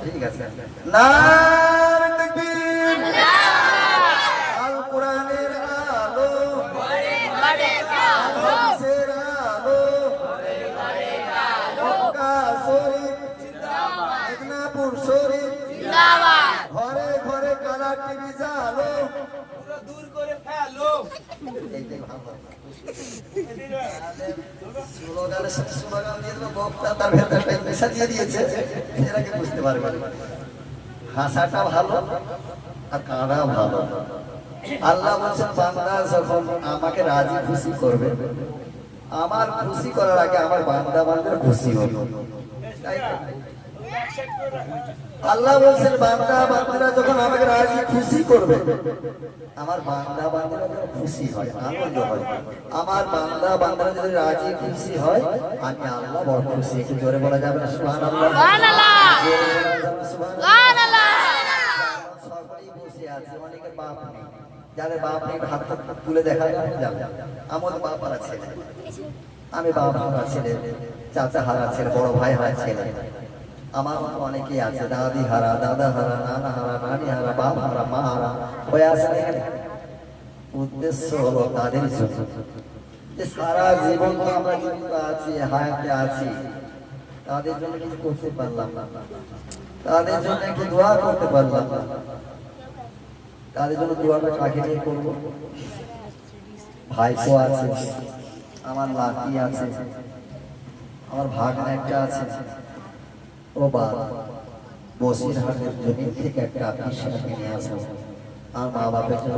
ঠিক আছে নার তাকবীর আল কোরআনের আলো হাদিসের আলো মক্কা শরীফ জিন্দাবাদ মেদিনীপুর শরীফ জিন্দাবাদ ঘরে ঘরে কালার টিভি জ্বালো পুরো দূর করে ফেলো এইটাই ভালো স্লোগান দিয়ে বক্তা তার ভেতরটা মেশা দিয়ে দিয়েছে এরাকে বুঝতে পারবে হাসাটা ভালো আর কাঁদা ভালো আল্লাহ বলছেন বান্দা যখন আমাকে রাজি খুশি করবে আমার খুশি করার আগে আমার বান্দা বান্দার খুশি হবে আল্লাহ বলছেন বান্দা বান্দারা যখন আমাকে রাজি খুশি করবে আমার বান্দা বান্দারা খুশি হয় আনন্দ হয় আমার বান্দা বান্দারা যদি রাজি খুশি হয় আমি আল্লাহ বড় খুশি একটু জোরে বলা যাবে না সুবহানাল্লাহ সুবহানাল্লাহ সবাই বসে আছে অনেকে বাপ নেই যাদের বাপ নেই হাত তুলে দেখা যাবে আমার বাপ হারা ছেলে আমি বাপ হারা ছেলে চাচা হারা ছেলে বড় ভাই হারা ছেলে আমার অনেকেই আছে দাদি হারা দাদা হারা নানা হারা নানি হারা বাপ হারা মা হারা হয়ে আছে উদ্দেশ্য হলো তাদের জন্য যে সারা জীবন তো আমরা জীবিত আছি হায়াতে আছি তাদের জন্য কিছু করতে পারলাম না তাদের জন্য একটু দোয়া করতে পারলাম না তাদের জন্য দোয়াটা কাকে নিয়ে করবো ভাইপো আছে আমার লাকি আছে আমার ভাগনা একটা আছে ও বা বসিরহাটের জমি থেকে একটা আপিস নিয়ে আসো আর মা বাপের জন্য